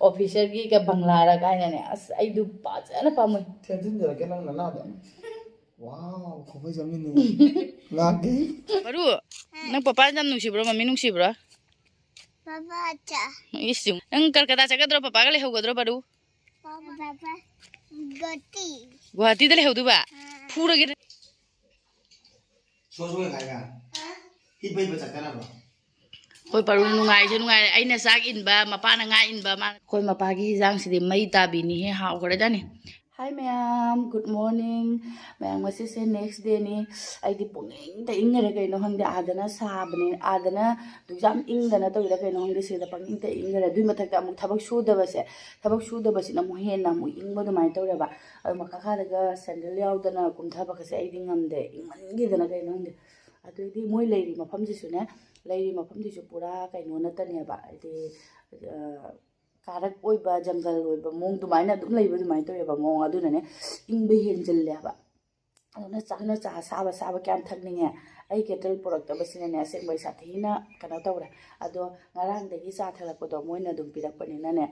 Officer बंगला कायने अस पाजन palm वाह लागे मरु नंग पापा जम नुसीब्रो मम्मी नुसीब्रो पापा अच्छा इस नंग कलकत्ता चगद्रो पापा का लेहोगद्रो बरु पापा गति गुवाहाटी दले हेउदुबा फुरगे सोचो खाएगा हिट भाई बचा करना बा कोई परू नुंगाई नुंगाई अइना चाक इनबा मपाना nga इनबा मा कोई मपागी हिजांग सिदि मई ताबिनी हे हाउगरे जानी hi ma'am good morning ma'am वसी से नेक्स्ट डे नि आइदि पुंगिंग द इंगरे कइनो हंदे आदना साबने आदना दुजाम इंगना तोइरा कइनो हंदे सिदा पंगिंग द इंगरे दुइ मथक अमु थबक सुदबसे न मुहेना मु इंगबो दुमाय तोरेबा मकाखादगा सैंडल याउदना कुमथाबकसे आइदि ngamde इंगमनगिदना कइनो हंदे अदुइदि मोय लेरि मफमजिसुने लेरी मफमदिसु पूरा कइनो नतनेबा आइदि कारक ओइबा जंगल ओइबा मोंग दुमाइना दुम लेबा दुमाइ तोरेबा मोंग अदुनने इंबे हेंजल्लेबा अदुना चाना चा साबा साबा क्याम थकनिंगे आई केटल पुरक्तबसिने असेंबई साथीना कनो तौरे अदो ngarangdagi चा थलकपदो मोइना दुम पिरकपनिनाने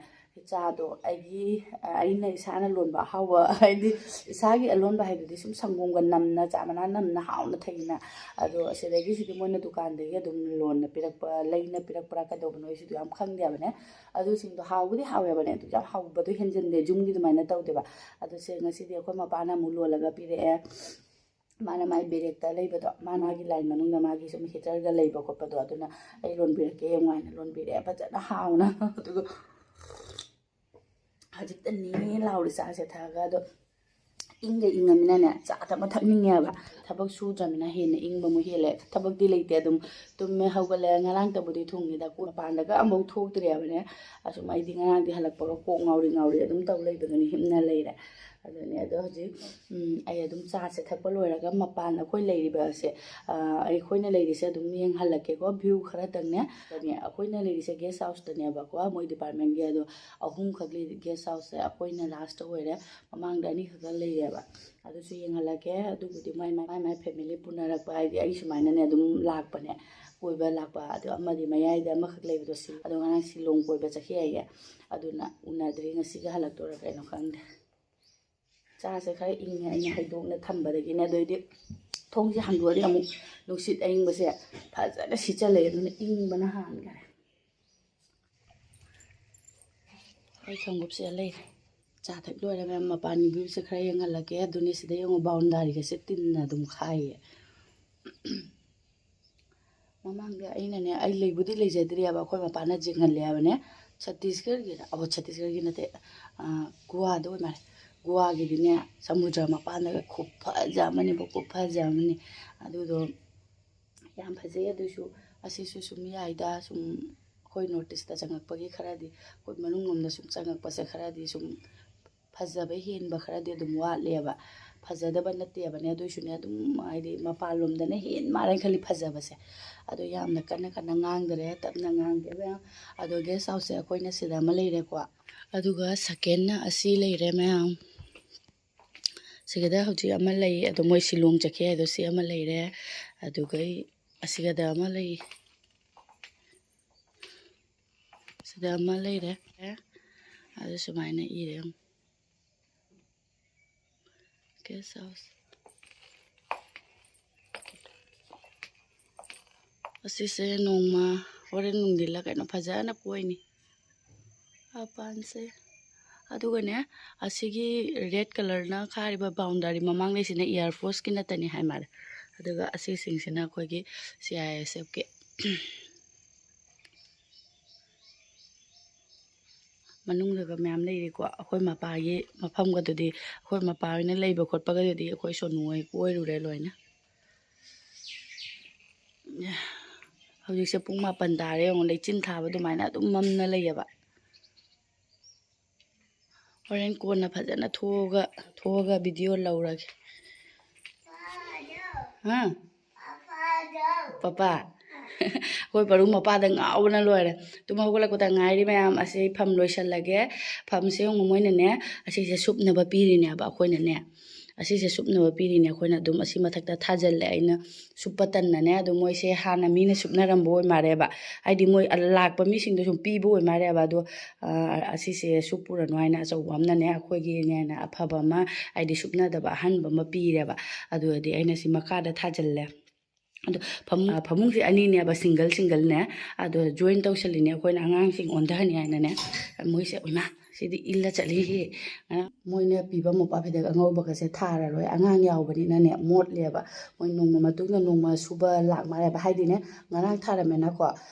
चादो आइना इसाना लोनबा हावा आइदि इसागी अलोनबा हाइदुदि सुम संगोंगा नमना चामना नमना हाउना थगिना अदो असेदगी सिदि मोइना दुकानदगी दुम लोनना पिरकपा लेना पिरकपरा कदोबनो इसिदु याम खंगदेबने अदो सिंदो हाउबुदि हावेबने अदु याम हाउबदो हेंजनदे जुमगी दुमाइना तौदेबा अदो से ngasidi अखोय मपाना मु लोलगा पिरे माना माई बेरेक्ता लेबदो मानागी लाइन मनुंगना मागी सुम हिटरगा लेबा खोपदो अदुना आई लोन बिरके यंगाइना लोन बिरे फजना हाउना अदुगो हजित नी लाउरी चासे थागा दो इंगे इंगमिनाने चा थमा थकनिंगेबा थबक सुद्रमिना हेने इंगबा मु हेले थबक दि लेते अदुम तुmme हौगले ngarang तबुदि थुंगिदा को पांडगा अमौ थोक्तरेबने असुम आइदि ngarang दि हलकपगा को ngौरी अदुम तौ लेबगनि हिमना लेरे अदने अदो हजि आई अदुम चासे थकपा लोइरागा मपान अखोय लेरिबासे अखोयना लेरिसे अदुम यंग हलकेको व्यू खरा तंगने तने अखोयना लेरिसे गेस्ट हाउस तनेबा को मोय डिपार्टमेंट गे अदो अहुम खगली गेस्ट हाउस से अखोयना लास्ट होइरे ममांगदा नि खगा लेरेबा अदुसु यंग हलके अदुबुदि माय फैमिली पुनरकपा आइदि आई सुमाइनाने अदुम लाकपने कोइबा लाकपा अदु अमदि मयाइदा मखक लेबदो सि अदु ngarang silong कोइबा चखियाये अदुना उनाद्रि ngasiga halaktora kaino khangde चासे खर इंगे अइना हाइदोकना थंबदगिने अदुइदि थोंगसे हांदोरि अमु नुसित अइंगबसे फजना सिचले अदुना इंगबना हानगरे आई खंगबसे ले चा थक लोरे मैम मपानी व्यू से खर यंगलके अदुनि सिदे यंग बाउंडरी गसे तिन्ना दुम खाइए ममांगे अइनाने आई लेबुदि लेजद्रियाबा अखोय मपाना जिंगल्लेबने छत्तीसगढ़ गिरा अब छत्तीसगढ़ गी नते गोवा दो मारे गोवा गिदिने समुद्र मपाना खुफजामने खुफजामने अदुदो याम फजे अदुसु असिसु सुम याइदा सुम खोय नोटिस ता चंगकपगी खरादी खोय मनुंगमना सुम चंगकपसे खरादी सुम फजबे हेनबा खरादी अदुम वालेबा फजदबा नतेबने अदुसुने अदुम आइदि मपालोमदने हेन मारै खली फजबसे अदो यामना कन्ना कन्ना ngang तबना ngang अदो गेस्ट हाउस से अखोयना सिदा म लेरेको अदुगा सेकेंड ना असि लेरे मैम सिगदा हौजी अमा लई अदो मोय सिलोंग चखे अदो सि अमा लेरे अदुगै असिगदा अमा लई सिदा अमा लेरे अदो सुमाइना इरे गेस्ट हाउस असिसे नोंमा होरेन नुंदिला कइनो फजाना कोइनी अपानसे अदुगने असिगी रेड कलर ना खारिबा बाउंडरी ममांग लेसिना एयर फोर्स कि नतनी हाय मार अदुगा असि सिंगसिना खोगी CISF के मनुंगदगा मैम लेरिको अखोय मपागी मफमगदुदि अखोय मपायना लेबा खोटपगदुदि अखोय सोनुय कोइरुरे लोइना हौजिसे पुंग 8 तारे यंग लेचिन थाबा दुमाइना अदुम ममना लेयबा होरेन कोना फजना थोगा वीडियो लौरगे हां पापा कोई परू मपादा ngauna loire tuma hogala ko ta ngairi mayam ase pham loisan lage pham se moine ne ase je sup na ba piri ne ba khoina ne ꯑꯁꯤꯁꯦ ꯁꯨꯞꯅꯕ ꯄꯤꯔꯤꯅꯦ ꯑꯩꯈꯣꯏꯅ ꯑꯗꯨꯝ ꯑꯁꯤ ꯃꯊꯛꯇ ꯊꯥꯖꯤꯜꯂꯦ ꯑꯩꯅ ꯁꯨꯞꯄ ꯇꯟꯅꯅꯦ ꯑꯗꯣ ꯃꯣꯏꯁꯦ ꯍꯥꯟꯅ ꯃꯤꯅ ꯁꯨꯞꯅꯔꯝꯕ ꯑꯣꯏ ꯃꯥꯜꯂꯦꯕ ꯍꯥꯏꯗꯤ ꯃꯣꯏ ꯂꯥꯛꯄ ꯃꯤꯁꯤꯡꯗꯣ ꯁꯨꯝ ꯄꯤꯕ ꯑꯣꯏ ꯃꯥꯜꯂꯦꯕ ꯑꯗꯣ ꯑꯁꯤꯁꯦ ꯁꯨꯞꯄꯨꯔꯅꯨ ꯍꯥꯏꯅ ꯑꯆꯧꯕ ꯑꯃꯅꯅꯦ ꯑꯩꯈꯣꯏꯒꯤꯅꯦꯅ ꯑꯐꯕ ꯑꯃ ꯍꯥꯏꯗꯤ ꯁꯨꯞꯅꯗꯕ ꯑꯍꯟꯕ ꯑꯃ ꯄꯤꯔꯦꯕ ꯑꯗꯨꯗꯤ ꯑꯩꯅ ꯁꯤ ꯃꯈꯥꯗ ꯊꯥꯖꯤꯜꯂꯦ ꯑꯗꯣ ꯐꯃꯨꯡꯁꯦ ꯑꯅꯤꯅꯦꯕ ꯁꯤꯡꯒꯜꯅꯦ ꯑꯗꯣ ꯖꯣꯏꯟ ꯇꯧꯁꯜꯂꯤꯅꯦ ꯑꯩꯈꯣꯏꯅ ꯑꯉꯥꯡꯁꯤꯡ ꯑꯣꯟꯊꯍꯟꯅꯤ ꯍꯥꯏꯅꯅꯦ ꯃꯣꯏꯁꯦ ꯏꯃꯥ ꯁꯤꯗꯤ ꯏꯜꯂ ꯆꯠꯂꯤꯍꯦ ꯃꯣꯏꯅ ꯄꯤꯕ ꯃꯣꯝꯄꯥꯛ ꯐꯤꯗꯛ ꯑꯉꯧꯕꯒꯁꯦ ꯊꯥꯔꯔꯣꯏ ꯑꯉꯥꯡ ꯌꯥꯎꯕꯅꯤꯅꯅꯦ ꯃꯣꯠꯂꯦꯕ ꯃꯣꯏ ꯅꯣꯡꯃ ꯃꯇꯨꯡꯗ ꯅꯣꯡꯃ ꯁꯨꯕ ꯂꯥꯛ ꯃꯥꯜꯂꯦꯕ ꯍꯥꯏꯗꯤꯅꯦ ꯉꯔꯥꯡ ꯊꯥꯔꯝꯃꯦꯅꯀꯣ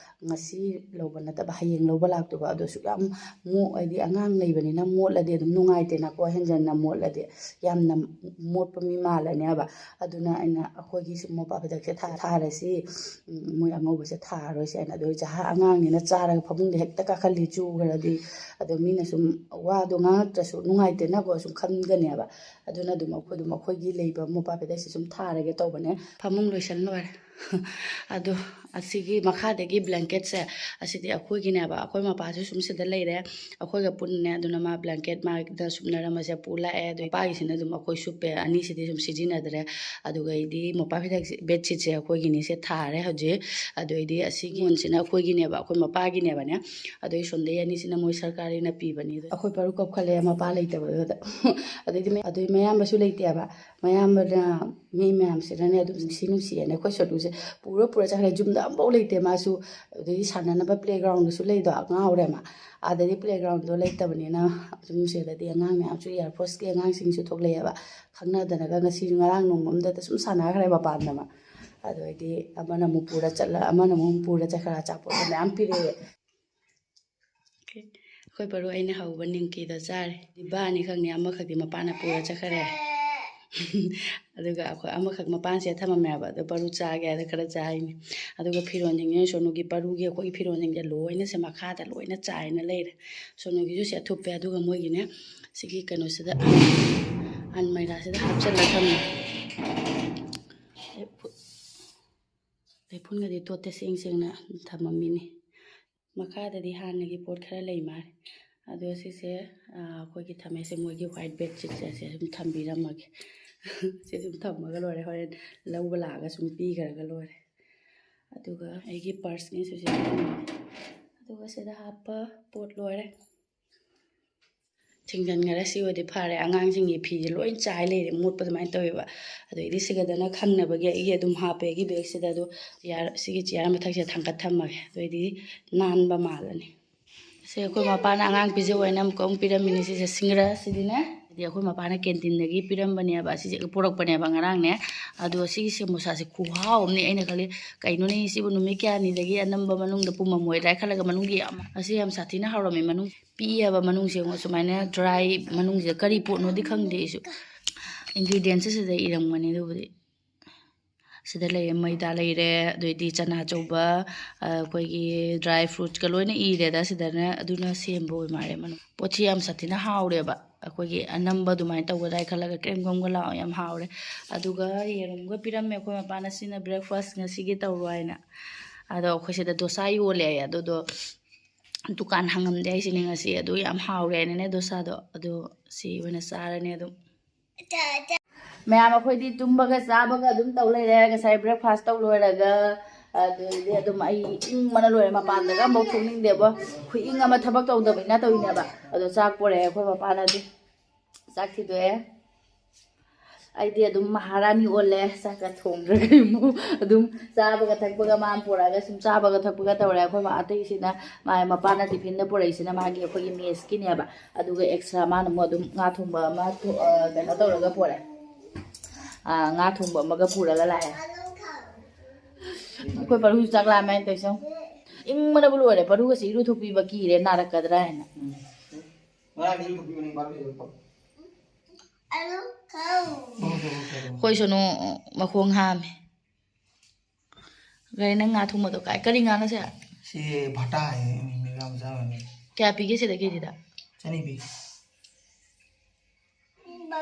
ꯉꯁꯤ ꯂꯧꯕ ꯅꯠꯇꯕ ꯍꯌꯦꯡ ꯂꯧꯕ ꯂꯥꯛꯇꯣꯕ ꯑꯗꯨꯁꯨ ꯌꯥꯝ ꯍꯥꯏꯗꯤ ꯑꯉꯥꯡ ꯂꯩꯕꯅꯤꯅ ꯃꯣꯠꯂꯗꯤ ꯑꯗꯨꯝ ꯅꯨꯡꯉꯥꯏꯇꯦꯅꯀꯣ ꯍꯦꯟꯖꯟꯅ ꯃꯣꯠꯂꯗꯤ ꯌꯥꯝꯅ ꯃꯣꯠꯄ ꯃꯤ ꯃꯥꯜꯂꯅꯦꯕ ꯑꯗꯨꯅ ꯑꯩꯅ ꯑꯩꯈꯣꯏꯒꯤ ꯁꯨꯝ ꯃꯣꯝꯄꯥꯛ ꯐꯤꯗꯛꯁꯦ ꯊꯥꯔꯁꯤ ꯃꯣꯏ ꯑꯉꯧꯕꯁꯦ ꯊꯥꯔꯔꯣꯏꯁꯦ ꯑꯩꯅ ꯑꯗꯨ ꯑꯉꯥꯡꯅꯤꯅ ꯆꯥꯔꯒ ꯐꯃꯨꯡꯗ ꯍꯦꯛꯇ ꯀꯥꯈꯠꯂꯤ ꯆꯨꯈ꯭ꯔꯗꯤ ꯑꯗꯣ ꯃꯤꯅ ꯁꯨꯝ ꯋꯥꯗꯣ ꯉꯥꯡꯉꯛꯇ꯭ꯔꯁꯨ ꯅꯨꯡꯉꯥꯏꯇꯦꯅꯀꯣ ꯁꯨꯝ ꯈꯟꯒꯅꯦꯕ ꯑꯗꯨꯅ ꯑꯩꯈꯣꯏꯒꯤ ꯂꯩꯕ ꯃꯣꯝꯄꯥꯛ ꯐꯤꯗꯛꯁꯦ ꯁꯨꯝ ꯊꯥꯔꯒꯦ ꯇꯧꯕꯅꯦ ꯐꯃꯨꯡ ꯂꯣꯏꯁꯟ ꯂꯣꯏꯔꯦ ꯑꯗꯣ ꯑꯁꯤꯒꯤ ꯃꯈꯥꯗꯒꯤ ꯕ꯭ꯂꯦꯡꯀꯦꯠꯁꯦ ꯑꯁꯤꯗꯤ ꯑꯩꯈꯣꯏꯒꯤꯅꯦꯕ ꯑꯩꯈꯣꯏ ꯃꯄꯥꯁꯨ ꯁꯨꯝ ꯁꯤꯗ ꯂꯩꯔꯦ ꯑꯩꯈꯣꯏꯒ ꯄꯨꯟꯅꯅꯦ ꯑꯗꯨꯅ ꯃꯥ ꯕ꯭ꯂꯦꯡꯀꯦꯠ ꯃꯥꯒꯤꯗ ꯁꯨꯞꯅꯔꯝꯕꯁꯦ ꯄꯨ ꯂꯥꯛꯑꯦ ꯑꯗꯣ ꯃꯄꯥꯒꯤꯁꯤꯅ ꯑꯗꯨꯝ ꯑꯩꯈꯣꯏ ꯁꯨꯞꯄꯦ ꯑꯅꯤꯁꯤꯗꯤ ꯁꯨꯝ ꯁꯤꯖꯤꯟꯅꯗ꯭ꯔꯦ ꯑꯗꯨꯒ ꯑꯩꯗꯤ ꯃꯣꯝꯄꯥꯛ ꯐꯤꯗꯛ ꯕꯦꯗꯁꯤꯠꯁꯦ ꯑꯩꯈꯣꯏꯒꯤꯅꯤꯁꯦ ꯊꯥꯔꯦ ꯍꯧꯖꯤꯛ ꯑꯗꯨꯏꯗꯤ ꯑꯁꯤꯒꯤ ꯃꯣꯟꯁꯤꯅ ꯑꯩꯈꯣꯏꯒꯤꯅꯦꯕ ꯑꯩꯈꯣꯏ ꯃꯄꯥꯒꯤꯅꯦꯕꯅꯦ ꯑꯗꯨꯏ ꯁꯣꯝꯗꯩ ꯑꯅꯤꯁꯤꯅ ꯃꯣꯏ ꯁꯔꯀꯥꯔꯤꯅ ꯄꯤꯕꯅꯤ ꯑꯩꯈꯣꯏ ꯄꯔꯨ ꯀꯞꯈꯠꯂꯦ ꯃꯄꯥ ꯂꯩꯇꯕꯗꯨꯗ ꯑꯗꯨꯏ ꯃꯌꯥꯝꯕꯁꯨ ꯂꯩꯇꯦꯕ ꯃꯌꯥꯝꯕꯅ ꯃꯤ ꯃꯌꯥꯝꯁꯤꯅꯅꯦ ꯑꯗꯨꯝ ꯅꯨꯡꯁꯤꯌꯦꯅꯦ ꯑꯩꯈꯣꯏ ꯁꯣꯠꯂꯨꯁꯦ ꯄꯨꯔ ꯆꯠꯈ꯭ꯔꯦ ꯌꯨꯝꯗ ꯑꯃꯐꯥꯎ ꯂꯩꯇꯦ ꯃꯥꯁꯨ ꯑꯗꯨꯗꯒꯤ ꯁꯥꯟꯅꯅꯕ ꯄ꯭ꯂꯦꯒ꯭ꯔꯥꯎꯟꯗꯁꯨ ꯂꯩꯗꯣ ꯉꯥꯎꯔꯦ ꯃꯥ ꯑꯥꯗꯗꯤ ꯄ꯭ꯂꯦꯒ꯭ꯔꯥꯎꯟꯗꯣ ꯂꯩꯇꯕꯅꯤꯅ ꯁꯨꯝ ꯁꯤꯗꯗꯤ ꯑꯉꯥꯡ ꯃꯌꯥꯝꯁꯨ ꯏꯌꯥꯔꯐꯣꯔꯁꯀꯤ ꯑꯉꯥꯡꯁꯤꯡꯁꯨ ꯊꯣꯛꯂꯛꯑꯦꯕ ꯈꯪꯅꯗꯅꯒ ꯉꯁꯤ ꯉꯔꯥꯡ ꯅꯣꯡꯃꯝꯗ ꯁꯨꯝ ꯁꯥꯟꯅꯈ꯭ꯔꯦ ꯃꯄꯥꯟꯗ ꯃꯥ ꯑꯗꯨꯗꯩꯗꯤ ꯑꯃꯅ ꯑꯃꯨꯛ ꯄꯨꯔ ꯆꯠꯂ ꯑꯃꯅ ꯑꯃꯨꯛ ꯄꯨꯔ ꯆꯠꯈ꯭ꯔ ꯑꯆꯥꯄꯣꯠ ꯃꯌꯥꯝ ꯄꯤꯔꯛꯑꯦ ꯑꯩꯈꯣꯏ ꯄꯔꯨ ꯑꯩꯅ ꯍꯧꯕ ꯅꯤꯡꯀꯤꯗꯣ ꯆꯥꯔꯦ ꯗꯤꯕꯥꯅꯤ ꯈꯪꯅꯤ ꯑꯃꯈꯛꯇꯤ ꯃꯄꯥꯅ ꯄꯨꯔ ꯆꯠꯈ꯭ꯔꯦ ꯑꯗꯨꯒ ꯑꯩꯈꯣꯏ ꯑꯃꯈꯛ ꯃꯄꯥꯟꯁꯦ ꯊꯝꯃꯝꯃꯦꯕ ꯑꯗꯣ ꯄꯔꯨ ꯆꯥꯒꯦ ꯍꯥꯏꯅ ꯈꯔ ꯆꯥꯏꯅꯤ ꯑꯗꯨꯒ ꯐꯤꯔꯣꯟꯁꯤꯡꯁꯦ ꯁꯣꯅꯨꯒꯤ ꯄꯔꯨꯒꯤ ꯑꯩꯈꯣꯏꯒꯤ ꯐꯤꯔꯣꯟꯁꯤꯡꯁꯦ ꯂꯣꯏꯅꯁꯦ ꯃꯈꯥꯗ ꯂꯣꯏꯅ ꯆꯥꯏꯅ ꯂꯩꯔꯦ ꯁꯣꯅꯨꯒꯤꯁꯨ ꯁꯦ ꯊꯨꯞꯄꯦ ꯑꯗꯨꯒ ꯃꯣꯏꯒꯤꯅꯦ ꯁꯤꯒꯤ ꯀꯩꯅꯣꯁꯤꯗ ꯑꯜꯃꯩꯔꯥꯁꯤꯗ ꯍꯥꯞꯆꯤꯜꯂ ꯊꯝꯃꯦ ꯂꯩꯐꯨꯟꯒꯗꯤ ꯇꯣꯠꯇꯦ ꯁꯦꯡꯅ ꯊꯝꯃꯝꯃꯤꯅꯤ ꯃꯈꯥꯗꯗꯤ ꯍꯥꯟꯅꯒꯤ ꯄꯣꯠ ꯈꯔ ꯂꯩ ꯃꯥꯜꯂꯦ ꯑꯗꯣ ꯁꯤꯁꯦ ꯑꯩꯈꯣꯏꯒꯤ ꯊꯝꯃꯦꯁꯦ ꯃꯣꯏꯒꯤ ꯋꯥꯏꯠ ꯕꯦꯗꯁꯤꯠꯁꯦ ꯁꯨꯝ ꯊꯝꯕꯤꯔꯝꯃꯒꯦ ꯁꯤ ꯁꯨꯝ ꯊꯝꯃꯒ ꯂꯣꯏꯔꯦ ꯍꯣꯔꯦꯟ ꯂꯧꯕ ꯂꯥꯛꯑꯒ ꯁꯨꯝ ꯄꯤꯈ꯭ꯔꯒ ꯂꯣꯏꯔꯦ ꯑꯗꯨꯒ ꯑꯩꯒꯤ ꯄꯔꯁꯅꯤꯁꯨ ꯁꯤ ꯑꯗꯨꯒ ꯁꯤꯗ ꯍꯥꯞꯄ ꯄꯣꯠ ꯂꯣꯏꯔꯦ ꯊꯤꯡꯖꯤꯟꯈꯔꯦ ꯁꯤ ꯑꯣꯏꯗꯤ ꯐꯔꯦ ꯑꯉꯥꯡꯁꯤꯡꯒꯤ ꯐꯤꯁꯦ ꯂꯣꯏ ꯆꯥꯏ ꯂꯩꯔꯦ ꯃꯣꯠꯄ ꯑꯗꯨꯃꯥꯏꯅ ꯇꯧꯋꯦꯕ ꯑꯗꯩꯗꯤ ꯁꯤꯒꯗꯅ ꯈꯪꯅꯕꯒꯤ ꯑꯩꯒꯤ ꯑꯗꯨꯝ ꯍꯥꯞꯄꯦ ꯑꯩꯒꯤ ꯕꯦꯒꯁꯤꯗ ꯑꯗꯣ ꯁꯤꯒꯤ ꯆꯤꯌꯥꯔ ꯃꯊꯛꯁꯤꯗ ꯊꯥꯡꯀꯠ ꯊꯝꯃꯒꯦ ꯑꯗꯨꯑꯣꯏꯗꯤ ꯅꯥꯟꯕ ꯃꯥꯜꯂꯅꯤ ꯁꯤ ꯑꯩꯈꯣꯏ ꯃꯄꯥꯅ ꯑꯉꯥꯡ ꯄꯤꯖꯧ ꯍꯥꯏꯅ ꯑꯃꯨꯛ ꯄꯤꯔꯝꯃꯤꯅꯤ ꯁꯤꯁꯦ ꯁꯤꯡꯒꯔꯥ ꯁꯤꯗꯤꯅꯦ ꯍꯥꯏꯗꯤ ꯑꯩꯈꯣꯏ ꯃꯄꯥꯅ ꯀꯦꯟꯇꯤꯟꯗꯒꯤ ꯄꯤꯔꯝꯕꯅꯦꯕ ꯑꯁꯤꯁꯦ ꯄꯨꯔꯛꯄꯅꯦꯕ ꯉꯔꯥꯡꯅꯦ ꯑꯗꯣ ꯁꯤꯒꯤ ꯁꯦꯃꯣꯁꯥꯁꯦ ꯈꯨꯍꯥꯎ ꯑꯃꯅꯦ ꯑꯩꯅ ꯈꯜꯂꯤ ꯀꯩꯅꯣꯅꯦ ꯁꯤꯕꯨ ꯅꯨꯃꯤꯠ ꯀꯌꯥꯅꯤꯗꯒꯤ ꯑꯅꯝꯕ ꯃꯅꯨꯡꯗ ꯄꯨꯝꯃꯝꯃꯣꯏꯗ꯭ꯔꯥ ꯈꯜꯂꯒ ꯃꯅꯨꯡꯒꯤ ꯑꯁꯤ ꯌꯥꯝ ꯁꯥꯊꯤꯅ ꯍꯥꯎꯔꯝꯃꯦ ꯃꯅꯨꯡ ꯄꯤꯑꯕ ꯃꯅꯨꯡꯁꯦ ꯁꯨꯃꯥꯏꯅ ꯗ꯭ꯔꯥꯏ ꯃꯅꯨꯡꯁꯤꯗ ꯀꯔꯤ ꯄꯣꯠꯅꯣꯗꯤ ꯈꯪꯗꯦ ꯑꯩꯁꯨ ꯏꯟꯒ꯭ꯔꯤꯗꯤꯌꯦꯟꯁꯦ ꯁꯤꯗ ꯏꯔꯝꯒꯅꯤ ꯑꯗꯨꯕꯨꯗꯤ ꯁꯤꯗ ꯂꯩꯔꯦ ꯃꯩꯗꯥ ꯂꯩꯔꯦ ꯑꯗꯨꯑꯣꯏꯗꯤ ꯆꯅꯥ ꯑꯆꯧꯕ ꯑꯩꯈꯣꯏꯒꯤ ꯗ꯭ꯔꯥꯏ ꯐ꯭ꯔꯨꯠꯁꯀ ꯂꯣꯏꯅ ꯏꯔꯦꯗ ꯁꯤꯗꯅ ꯑꯗꯨꯅ ꯁꯦꯝꯕ ꯑꯣꯏ ꯃꯥꯜꯂꯦ ꯃꯅꯨꯡ ꯄꯣꯠꯁꯤ ꯌꯥꯝ ꯁꯥꯊꯤꯅ ꯍꯥꯎꯔꯦꯕ ꯑꯩꯈꯣꯏꯒꯤ ꯑꯅꯝꯕ ꯑꯗꯨꯃꯥꯏꯅ ꯇꯧꯒꯗ꯭ꯔꯥ ꯈꯜꯂꯒ ꯀ꯭ꯔꯦꯝꯒꯝꯒ ꯂꯥꯎ ꯌꯥꯝ ꯍꯥꯎꯔꯦ ꯑꯗꯨꯒ ꯌꯦꯔꯨꯝꯒ ꯄꯤꯔꯝꯃꯦ ꯑꯩꯈꯣꯏ ꯃꯄꯥꯅ ꯁꯤꯅ ꯕ꯭ꯔꯦꯛꯐꯥꯁ ꯉꯁꯤꯒꯤ ꯇꯧꯔꯣ ꯍꯥꯏꯅ ꯑꯗꯣ ꯑꯩꯈꯣꯏ ꯁꯤꯗ ꯗꯣꯁꯥ ꯌꯣꯜꯂꯦ ꯑꯗꯨꯗꯣ ꯗꯨꯀꯥꯟ ꯍꯥꯡꯉꯝꯗꯦ ꯍꯥꯏꯁꯤꯅꯦ ꯉꯁꯤ ꯑꯗꯨ ꯌꯥꯝ ꯍꯥꯎꯔꯦ ꯍꯥꯏꯅꯅꯦ ꯗꯣꯁꯥꯗꯣ ꯑꯗꯣ ꯁꯤ ꯑꯣꯏꯅ ꯆꯥꯔꯅꯤ ꯑꯗꯨꯝ ꯃꯌꯥꯝ ꯑꯩꯈꯣꯏꯗꯤ ꯇꯨꯝꯕꯒ ꯆꯥꯕꯒ ꯑꯗꯨꯝ ꯇꯧ ꯂꯩꯔꯦ ꯉꯁꯥꯏ ꯕ꯭ꯔꯦꯛꯐꯥꯁ ꯇꯧ ꯂꯣꯏꯔꯒ ꯑꯗꯨꯗꯤ ꯑꯗꯨꯝ ꯑꯩ ꯏꯪꯕꯅ ꯂꯣꯏꯔꯦ ꯃꯄꯥꯟꯗꯒ ꯑꯃꯐꯥꯎ ꯊꯣꯛꯅꯤꯡꯗꯦꯕ ꯈꯨꯏꯪ ꯑꯃ ꯊꯕꯛ ꯇꯧꯗꯕꯅꯤꯅ ꯇꯧꯔꯤꯅꯦꯕ ꯑꯗꯣ ꯆꯥꯛ ꯄꯣꯔꯛꯑꯦ ꯑꯩꯈꯣꯏ ꯃꯄꯥꯅꯗꯤ ꯆꯥꯛ ꯊꯤꯗꯣꯛꯑꯦ ꯑꯩꯗꯤ ꯑꯗꯨꯝ ꯃꯍꯥꯔꯥꯅꯤ ꯑꯣꯜꯂꯦ ꯆꯥꯛꯀ ꯊꯣꯡꯗ꯭ꯔꯒ ꯑꯃꯨꯛ ꯑꯗꯨꯝ ꯆꯥꯕꯒ ꯊꯛꯄꯒ ꯃꯥꯅ ꯄꯣꯔꯛꯑꯒ ꯁꯨꯝ ꯆꯥꯕꯒ ꯊꯛꯄꯒ ꯇꯧꯔꯦ ꯑꯩꯈꯣই ꯑꯇꯩꯁꯤꯅ ꯃꯄꯥꯅ ꯇꯤꯐꯤꯟꯗ ꯄꯨꯔꯛꯏꯁꯤꯅ ꯃꯥꯒꯤ ꯑꯩꯈꯣꯏꯒꯤ ꯃꯦꯁꯀꯤꯅꯦꯕ ꯑꯗꯨꯒ ꯑꯦꯛꯁꯇ꯭ꯔꯥ ꯃꯥꯅ ꯑꯃꯨꯛ ꯑꯗꯨꯝ ꯉꯥ ꯊꯣꯡꯕ ꯑꯃ ꯀꯩꯅꯣ ꯇꯧꯔꯒ ꯄꯣꯔꯛꯑꯦ ꯉꯥ ꯊꯣꯡꯕ ꯑꯃꯒ ꯄꯨꯔꯒ ꯂꯥꯛꯑꯦ ꯑꯩꯈꯣꯏ ꯄꯔꯨꯁꯨ ꯆꯥꯛ ꯂꯥꯝꯃꯦ ꯍꯥꯏꯅ ꯇꯧꯔꯤꯁꯦ ꯏꯪꯕꯅꯕꯨ ꯂꯣꯏꯔꯦ ꯄꯔꯨꯒꯁꯤ ꯏꯔꯨꯊꯣꯛꯄꯤꯕ ꯀꯤꯔꯦ ꯅꯥꯔꯛꯀꯗ꯭ꯔꯥ ꯍꯥꯏꯅ ꯑꯩꯈꯣꯏ ꯁꯨꯅꯨ ꯃꯈꯣꯡ ꯍꯥꯝꯃꯦ ꯒꯥꯔꯤ ꯅꯪ ꯉꯥ ꯊꯣꯡꯕꯗꯣ ꯀꯔꯤ ꯉꯥꯅꯣ ꯁꯦ ꯁꯤ ꯚꯥꯇꯥ ꯍꯥꯏꯌꯦ ꯃꯤꯔꯒ ꯃꯆꯥ ꯑꯣꯏꯅꯤ ꯀꯌꯥ ꯄꯤꯒꯦ ꯁꯤꯗ ꯀꯦꯖꯤꯗ 200 ꯄꯤ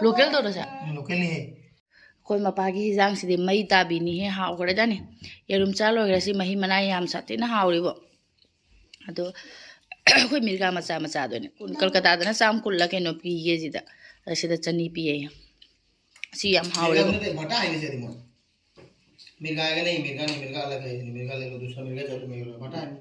ꯂꯣꯀꯦꯜꯗꯣ ꯁꯦ ꯂꯣꯀꯦꯜꯅꯤ ꯑꯩꯈꯣꯏ ꯃꯄꯥꯒꯤ ꯍꯤꯟꯖꯥꯡꯁꯤꯗꯤ ꯃꯩ ꯇꯥꯕꯤꯅꯤꯍꯦ ꯍꯥꯎꯈ꯭ꯔꯖꯥꯅꯤ ꯌꯦꯔꯨꯝ ꯆꯥ ꯂꯣꯏꯈ꯭ꯔꯦ ꯁꯤ ꯃꯍꯤ ꯃꯅꯥꯏ ꯌꯥꯝ ꯁꯥꯊꯤꯅ ꯍꯥꯎꯔꯤꯕꯣ ꯑꯗꯣ ꯑꯩꯈꯣꯏ ꯃꯤꯔꯒꯥ ꯃꯆꯥꯗꯨꯅꯦ ꯀꯜꯀꯇꯥꯗꯅ ꯆꯥꯝ 10ꯂ ꯀꯩꯅꯣ ꯄꯤꯒꯦ ꯁꯤꯗ ꯁꯤꯗ 200 ꯄꯤꯌꯦ सी याम मिर्गा हावरे नहीं भटा है नहीं मोर मिर्गा है नहीं मिर्गा नहीं मिर्गा अलग है मिर्गा ले लो दूसरा मिर्गा चलो मिर्गा भटा है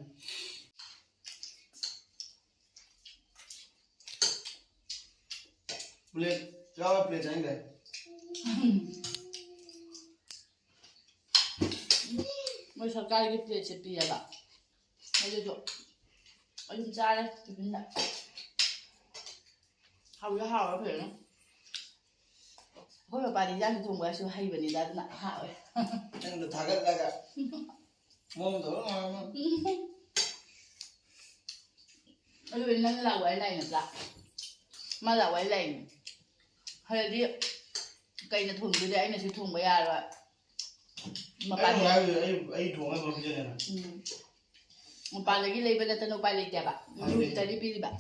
प्लेट जाओ प्लेट चाहिए मैं सरकार की प्लेट से पिया बा मुझे जो अजून चाले टिफिन दा हावरे हावरे फिर ना ꯍꯣꯏ ꯃꯄꯥꯗꯤ ꯏꯟꯖꯥꯡ ꯊꯣꯡꯕꯁꯨ ꯍꯩꯕꯅꯤꯗ ꯑꯗꯨꯅ ꯍꯥꯎꯋꯦ ꯅꯪꯅ ꯊꯥꯒꯠꯂꯒ ꯃꯑꯣꯡ ꯇꯧꯔ ꯑꯗꯨꯗꯤ ꯅꯪ ꯂꯥꯛꯑꯣ ꯑꯩ ꯂꯥꯛꯏ ꯅꯠꯇ꯭ꯔꯥ ꯃꯥ ꯂꯥꯛꯑꯣ ꯑꯩ ꯂꯥꯛꯏꯅꯤ ꯍꯥꯏꯗꯤ ꯀꯩꯅ ꯊꯣꯡꯗꯣꯏꯗꯤ ꯑꯩꯅꯁꯨ ꯊꯣꯡꯕ ꯌꯥꯔꯣꯏ ꯃꯄꯥꯟꯗ ꯑꯩ ꯊꯣꯡꯉꯒ ꯄꯤꯖꯒꯦꯅ ꯃꯄꯥꯟꯗꯒꯤ ꯂꯩꯕ ꯅꯠꯇꯅ ꯎꯄꯥꯏ ꯂꯩꯇꯦꯕ ꯅꯨꯃꯤꯠꯇꯗꯤ ꯄꯤꯔꯤꯕ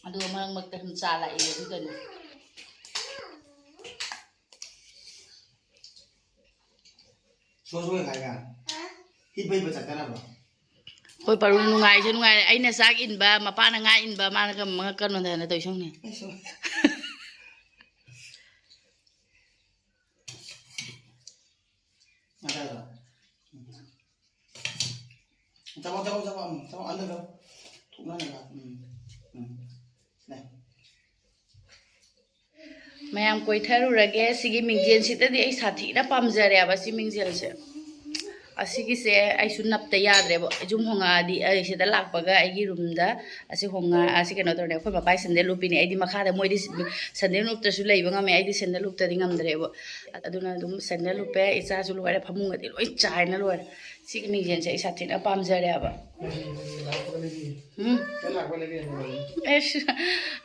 ꯑꯗꯨꯒ ꯃꯔꯛ ꯃꯔꯛꯇ ꯁꯨꯝ ꯆꯥ ꯂꯥꯛꯏ ꯑꯗꯨꯗꯅꯤ ꯁꯣꯏ ꯈꯥꯏꯒ ꯍꯤꯞꯄꯩꯕ ꯆꯠꯀꯅꯕ꯭ꯔꯣ ꯍꯣꯏ ꯄꯔꯨ ꯅꯨꯡꯉꯥꯏꯁꯨ ꯅꯨꯡꯉꯥꯏꯔꯦ ꯑꯩꯅ ꯆꯥꯛ ꯏꯟꯕ ꯃꯄꯥꯅ ꯉꯥ ꯏꯟꯕ ꯃꯥꯅ ꯀꯩꯅꯣꯗꯅ ꯇꯧꯏꯁꯪꯅꯦ Chamo ăn được không? Thủng nó này vào. Này. ꯃꯌꯥꯝ ꯀꯣꯏꯊꯔꯨꯔꯒꯦ ꯁꯤꯒꯤ ꯃꯤꯡꯖꯦꯜꯁꯤꯗꯗꯤ ꯑꯩ ꯁꯥꯊꯤꯅ ꯄꯥꯝꯖꯔꯦꯕ ꯁꯤ ꯃꯤꯡꯖꯦꯜꯁꯦ ꯑꯁꯤꯒꯤꯁꯦ ꯑꯩꯁꯨ ꯅꯞꯇ ꯌꯥꯗ꯭ꯔꯦꯕ ꯌꯨꯝ ꯍꯣꯡꯉꯛꯑꯗꯤ ꯑꯩ ꯁꯤꯗ ꯂꯥꯛꯄꯒ ꯑꯩꯒꯤ ꯔꯨꯝꯗ ꯑꯁꯤ ꯑꯁꯤ ꯀꯩꯅꯣ ꯇꯧꯔꯦ ꯑꯩꯈꯣꯏ ꯃꯄꯥꯏ ꯁꯦꯟꯗꯦꯜ ꯎꯞꯄꯤꯅꯦ ꯑꯩꯗꯤ ꯃꯈꯥꯗ ꯃꯣꯏꯗꯤ ꯁꯦꯟꯗꯦꯜ ꯎꯞꯇ꯭ꯔꯁꯨ ꯂꯩꯕ ꯉꯝꯃꯦ ꯑꯩꯗꯤ ꯁꯦꯟꯗꯦꯜ ꯎꯞꯇ꯭ꯔꯗꯤ ꯉꯝꯗ꯭ꯔꯦꯕ ꯑꯗꯨꯅ ꯑꯗꯨꯝ ꯁꯦꯟꯗꯦꯜ ꯎꯞꯄꯦ ꯏꯆꯥꯁꯨ ꯂꯣꯏꯔꯦ ꯐꯃꯨꯡꯒꯗꯤ ꯂꯣꯏ ꯆꯥꯏꯅ ꯂꯣꯏꯔꯦ ꯁꯤꯒꯤ ꯃꯤꯡꯖꯦꯜꯁꯦ ꯑꯩ ꯁꯥꯊꯤꯅ ꯄꯥꯝꯖꯔꯦꯕ ꯑꯦꯁ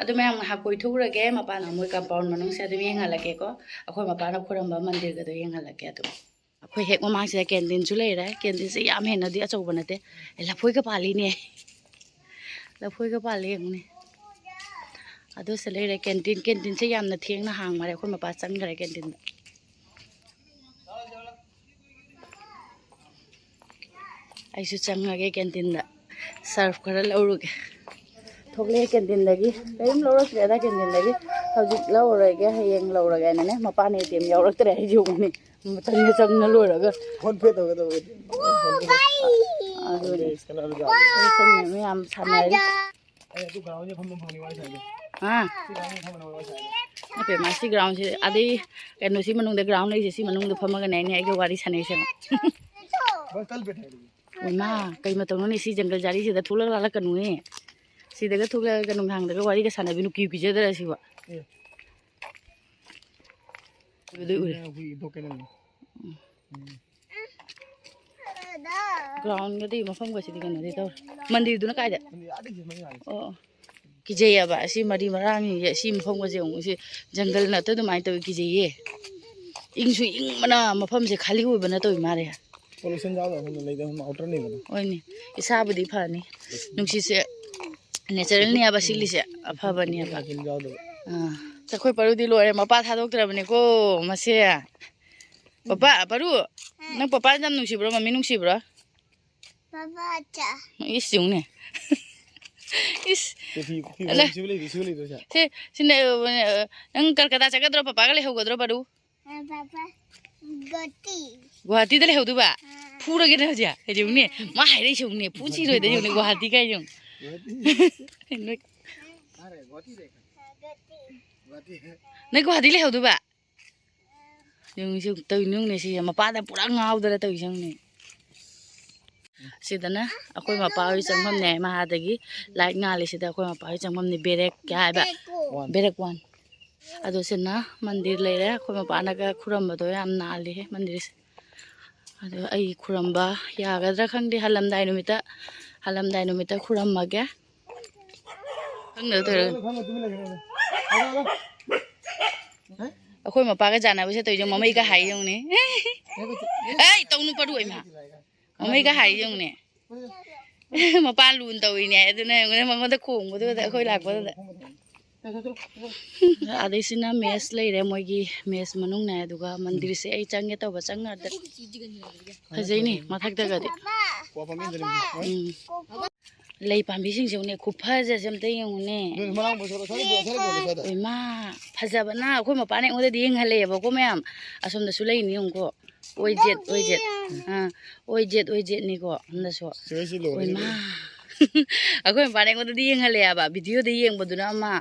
ꯑꯗꯨ ꯃꯌꯥꯝ ꯉꯥꯏꯍꯥꯛ ꯀꯣꯏꯊꯣꯛꯎꯔꯒꯦ ꯃꯄꯥꯟ ꯃꯣꯏ ꯀꯝꯄꯥꯎꯟ ꯃꯅꯨꯡꯁꯦ ꯑꯗꯨꯝ ꯌꯦꯡꯍꯜꯂꯛꯀꯦꯀꯣ ꯑꯩꯈꯣꯏ ꯃꯄꯥꯅ ꯈꯨꯔꯝꯕ ꯃꯟꯗꯤꯔꯒꯗꯣ ꯌꯦꯡꯍꯜꯂꯛꯀꯦ ꯑꯗꯨꯝ ꯑꯩꯈꯣꯏ ꯍꯦꯛ ꯃꯃꯥꯡꯁꯤꯗ ꯀꯦꯟꯇꯤꯟꯁꯨ ꯂꯩꯔꯦ ꯀꯦꯟꯇꯤꯟꯁꯦ ꯌꯥꯝ ꯍꯦꯟꯅꯗꯤ ꯑꯆꯧꯕ ꯅꯠꯇꯦ ꯂꯐꯣꯏꯒ ꯄꯥꯜꯂꯤꯅꯦ ꯂꯐꯣꯏꯒ ꯄꯥꯜꯂꯤ ꯌꯦꯡꯉꯨꯅꯦ ꯑꯗꯨꯁꯨ ꯂꯩꯔꯦ ꯀꯦꯟꯇꯤꯟꯁꯦ ꯌꯥꯝꯅ ꯊꯦꯡꯅ ꯍꯥꯡꯃꯔꯦ ꯑꯩꯈꯣꯏ ꯃꯄꯥ ꯆꯪꯈ꯭ꯔꯦ ꯀꯦꯟꯇꯤꯟꯗ ꯑꯩꯁꯨ ꯆꯪꯉꯒꯦ ꯀꯦꯟꯇꯤꯟꯗ ꯁꯔꯐ ꯈꯔ ꯂꯧꯔꯨꯒꯦ ꯊꯣꯛꯂꯛꯑꯦ ꯀꯦꯟꯇꯤꯟꯗꯒꯤ ꯀꯔꯤꯝ ꯂꯧꯔꯛꯇ꯭ꯔꯦꯗ ꯀꯦꯟꯇꯤꯟꯗꯒꯤ ꯍꯧꯖꯤꯛ ꯂꯧꯔꯒꯦ ꯍꯌꯦꯡ ꯂꯧꯔꯒꯦꯅꯅꯦ ꯃꯄꯥꯟ ATM ꯌꯥꯎꯔꯛꯇ꯭ꯔꯦ ꯑꯩꯁꯨ ꯌꯦꯡꯉꯨꯅꯦ ꯆꯪꯅ ꯂꯣꯏꯔꯒ ꯐꯣꯟ ꯄꯦ ꯇꯧꯒꯗꯧꯕ ꯑꯗꯨꯅꯦ ꯃꯌꯥꯝ ꯁꯥꯟꯅꯔꯤ ꯅꯠꯇꯦ ꯃꯥꯁꯤ ꯒ꯭ꯔꯥꯎꯟꯁꯦ ꯑꯗꯩ ꯀꯩꯅꯣꯁꯤ ꯃꯅꯨꯡꯗ ꯒ꯭ꯔꯥꯎꯟ ꯂꯩꯔꯤꯁꯦ ꯁꯤ ꯃꯅꯨꯡꯗ ꯐꯝꯃꯒꯅꯦ ꯑꯩꯅ ꯑꯩꯒ ꯋꯥꯔꯤ ꯁꯥꯟꯅꯩꯁꯦ ꯏꯃꯥ ꯀꯩ ꯃꯇꯧꯅꯣꯅꯦ ꯁꯤ ꯖꯪꯒꯜ ꯖꯥꯔꯤꯁꯤꯗ ꯊꯣꯛꯂꯛ ꯂꯥꯜꯂꯛꯀꯅꯨꯍꯦ ꯁꯤꯗꯒ ꯊꯣꯛꯂꯛꯑꯒ ꯅꯨꯡꯗꯥꯡꯗꯒ ꯋꯥꯔꯤꯒ ꯁꯥꯟꯅꯕꯤ ꯅꯨꯡꯀꯤ ꯀꯤꯖꯗ꯭ꯔ ꯁꯤꯕ ꯒ꯭ꯔꯥꯎꯟꯒꯗꯤ ꯃꯐꯝꯒꯁꯤꯗꯤ ꯀꯩꯅꯣꯗꯤ ꯇꯧꯔꯦ ꯃꯟꯗꯤꯔꯗꯨꯅ ꯀꯥꯏꯗ ꯑꯣ ꯀꯤꯖꯩꯌꯦꯕ ꯑꯁꯤ ꯃꯔꯤ ꯃꯔꯥꯡꯁꯦ ꯑꯁꯤ ꯃꯐꯝꯒꯁꯦ ꯑꯃꯨꯛ ꯁꯤ ꯖꯪꯒꯜ ꯅꯠꯇ ꯑꯗꯨꯃꯥꯏꯅ ꯇꯧꯋꯤ ꯀꯤꯖꯩꯌꯦ ꯏꯪꯁꯨ ꯏꯪꯕꯅ ꯃꯐꯝꯁꯦ ꯈꯥꯂꯤ ꯑꯣꯏꯕꯅ ꯇꯧꯋꯤ ꯃꯥꯜꯂꯦ ꯄꯣꯂꯨꯁꯟ ꯌꯥꯎꯗꯕ ꯂꯩꯗꯕ ꯑꯥꯎꯇꯔꯅꯦꯕ ꯍꯣꯏꯅꯦ ꯏꯁꯥꯕꯨꯗꯤ ꯐꯅꯤ ꯅꯨꯡꯁꯤꯠꯁꯦ ꯅꯦꯆꯔꯦꯜꯅꯦꯕ ꯁꯤꯜꯂꯤꯁꯦ ꯑꯐꯕꯅꯦꯕ ꯑꯩꯈꯣꯏ ꯄꯔꯨꯗꯤ ꯂꯣꯏꯔꯦ ꯃꯄꯥ ꯊꯥꯗꯣꯛꯇ꯭ꯔꯕꯅꯤꯀꯣ ꯃꯁꯦ ꯄꯄꯥ ꯄꯔꯨ ꯅꯪ ꯄꯄꯥ ꯌꯥꯝ ꯅꯨꯡꯁꯤꯕ꯭ꯔꯣ ꯃꯝꯃꯤ ꯅꯨꯡꯁꯤꯕ꯭ꯔꯣ 이씨 용네. 이씨. 근데 응 깔까다 자가들어 빠빠가 래 하고들어 바로. गुवाहाटी दले हेउदु बा फुरा गेना हजिया हेजौने मा हाइरै सौने पुछि रोइ दे जौने गुवाहाटी गाय जौ नै गुवाहाटी ले हेउदु बा जों जों तै नोंने सि मपादा पुरा ngaudरा तै जोंने सिदना अखोय मपा होय चंगमम ने महादगी लाइट ngaले सिदा अखोय मपा होय चंगमम ने बेरेक क्या हाइबा बेरेक वन अदो सिना मंदिर लेरे अखोय मपाना का खुरमबदो याम नाले हे मंदिर से अदो आई खुरमबा यागद्रा खंगदे हलमदाय नुमिता खुरममगे खंगदो तो अखोय मपागा जानाबसे तोय जों ममै का हाय जोंने ए तौनु पडु ओइमा ममै का हाय जोंने मपान लुन तौइने अदुना मंगोदा खोंगबदो अखोय लाकबदा अदैसिना मेस लेरे मोगी मेस मनुंग ने दुगा मंदिर से आई चंगे तब चंगद फजैनी मथक दगदे lay pambi sing sing ne kuphaja jamte yone mana bosoro sari bosoro oi ma phajabana khoi ma pane ngode ding hale ba ko ma'am asom da sulai ni ngko oi jet ha oi jet ni ko na so oi ma akhoi ma pane ngode ding hale ba video de yeng baduna ma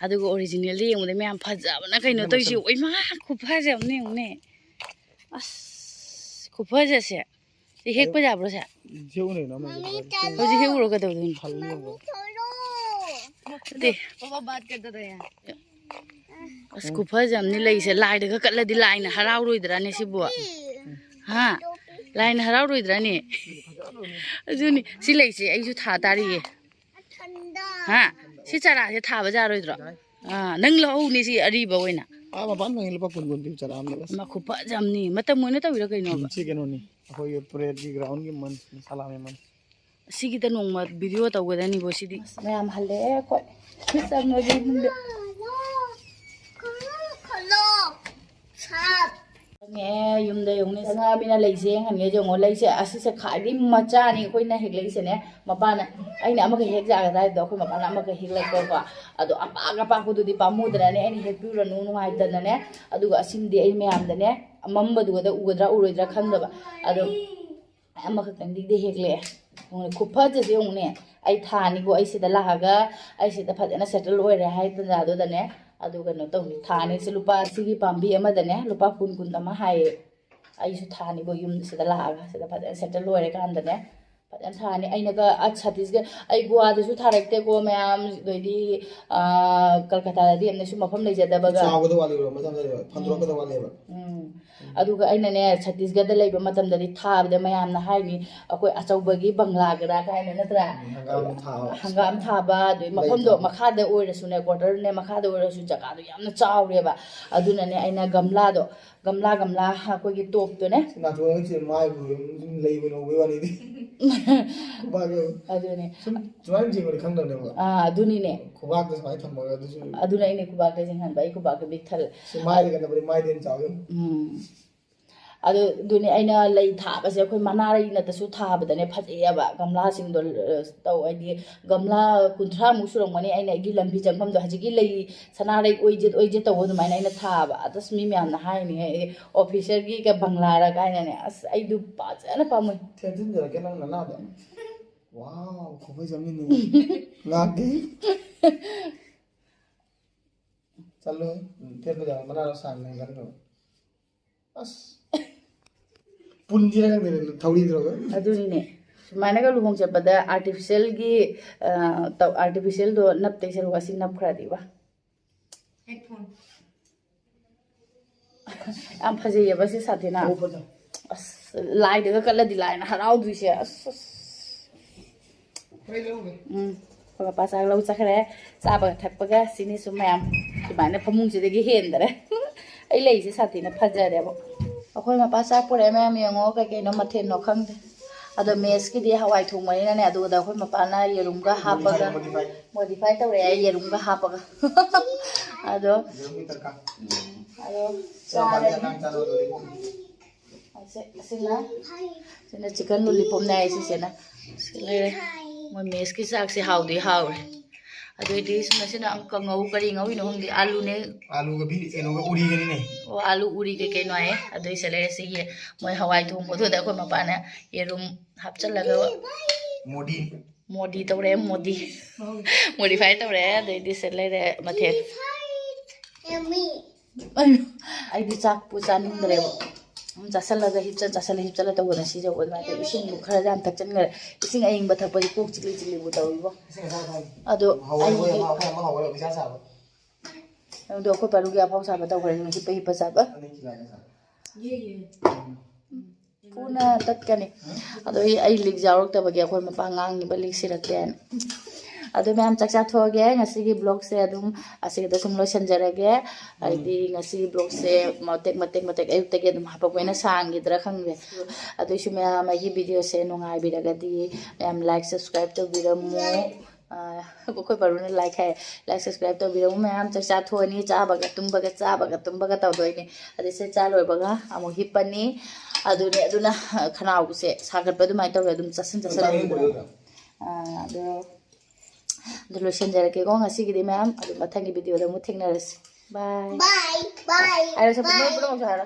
adu ko original de yeng de ma'am phajabana kaino toi si oi ma kuphaja ne ngone as kuphaja se hek pa ja bro sa जेवणे ना mummy चलो hoji he uro ka do dun mummy चलो de पापा बात करते थे यार as kuphaja ni lai se lai de ka katla di lai na harau roi dra ne sibu ha lai na harau roi dra ne ajuni si lai se ai ju tha ta ri ठंडा ha si chara se tha ba ja roi dra nang lo ni si ari ba waina आ बाबा नंगे लपा कुन कुन दी चला हमने बस ma khupajam ni matam mo na ta wira kai no ba ची के no नी अखोय parade की ग्राउंड की मन साला में मन sigi ta nong ma video ta ga ni bo si di mayam halle ko sam no gi mun खलो छाप nge yum da yong ni nga bina lai se han nge jong lai se asi se khari macha ni koi na hek lai se ne mapa na ai na ma ka hek ja ga dai do koi mapa na ma ka hek lai ko ko ado apa ga pa ko du di pa mu dra ne ai hek pi ro nu nu ai ta na ne adu ga asim de ai mayam da ne amam ba du da u ga dra u roi dra kham da ba ado ama ka kan di de hek le ngone khupha je je ngone ai tha ni go ai se da la ga ai se da pha na settle oi re hai ta da do da ne adu ga no to ni tha ni se lupa sigi pambi ama da ne lupa kun kun da ma hai ai su tha ni go yum se da la ga se da pha settle oi re kan da ne pha tha ni ai na ga achatis ga ai goa da su tha rek te go mayam doi di kolkata da di amne su mafam lai ja da ba ga चाव को वाले रो मतलब फंद्रो को वाले बा aduga aina ne Chhattisgarh da leiba matam da thab da mayam na hai ni akoi achauba gi bangla gra ka ina natra hangam thaba doi mafam do makha da oira su ne quarter ne makha da oira su jaga do yamna chawre ba aduna ne aina gamla ha ko gi top to ne ना तो से my लई बनो वे वाली दी बागे adune join जी को खंग दने बा aduni ne खुबाक तो साइ थम मगा दुसु aduna ine kuba ka jing han bai kuba ka big thal से माय के बड़ी माय दिन चाव ado duni aina lei thaba se khoi manara ina ta su thaba da ne phajaya ba gamla sing do taw ai di gamla kunthra mu surong mani aina gi lambi jangpham do haji gi lei sanare oije taw do mai aina thaba atas mi myam na hai ni officer gi ka bangla ra ka ne as ai du pa jana pa mu थे दिन जरा के ना ना दा wow खूब जमी नहीं ना दे चलो फिर तो जा मना सामने कर दो बस पुंजी रख दे थोड़ी देर aduni ne sumana ga luhong chapada artificial gi taw artificial do nap te ser wasi nap khra di ba headphone am phajaya ba se sathina ऊपर जा as lai de ka la di lai na harau du se as भाई लोगे papa pasang lau sakre saba thakpaga sini sumam kibane phamung se degi hendare ai lei se sathina phajare bo akhoi ma pasa pore ma mi ngo ka ke no mathen no khangde ado mes ki di hawai thung mani na ne adu da akhoi ma pa na yerum ga hapaga modify tawre yerum ga hapaga ado जमी तक का ado सब बात ना चालो sina chicken lollipop na ai se na sile mo mes ki sak se haudi haure ado di sina ang kangau kari ngawi no hongdi alu ne आलू का भी एनो का उड़ी गनी नहीं o alu uri ke no ai ado sele se ye mo hawai thum bo da ko ma pa na yerum hapchalaga मोडी modi tawre modi modify tawre ado di sele re mathe yummy ai di chak pu chaning dre chasalaga hipchala tawna si jaw ma te ising khara jam tak chan ngare ising aing ba thapari kok chili bu tawi bo ado हवा ai वो हवा बिसा सा do ko paru ga phau sa ba taw khare ni hi pa sa ba नहीं खिलाने सा puna tatkani ado ai lik jarok ta ba ge khoi ma pa ngang ni ba lik sirak ten ado ma'am chakcha thoge ngasi gi blog se adum asige da sum lo sanjarage ai di ngasi blog se matek ayuk te ge dum hapa ko na sang gi dra khangbe ado su ma'am ai video se nongai bi daga di ma'am like subscribe to biramu ko ko paru na like subscribe to biramu ma'am chakcha thoni cha baga tum baga taw doi ni ade se cha loi baga amu hipani aduna khanau se sagat pa du mai taw adum chasan ado ꯑꯗꯨ ꯂꯣꯏꯁꯤꯟꯖꯔꯛꯀꯦꯀꯣ ꯉꯁꯤꯒꯤꯗꯤ ꯃꯌꯥꯝ ꯑꯗꯨ ꯃꯊꯪꯒꯤ ꯚꯤꯗꯤꯑꯣꯗ ꯑꯃꯨꯛ ꯊꯦꯡꯅꯔꯁꯤ ꯕꯥꯏ Bye. Bye. ꯍꯥꯏꯔꯣ support Bye. ꯄꯨꯝꯅꯃꯛꯁꯨ ꯍꯥꯏꯔꯣ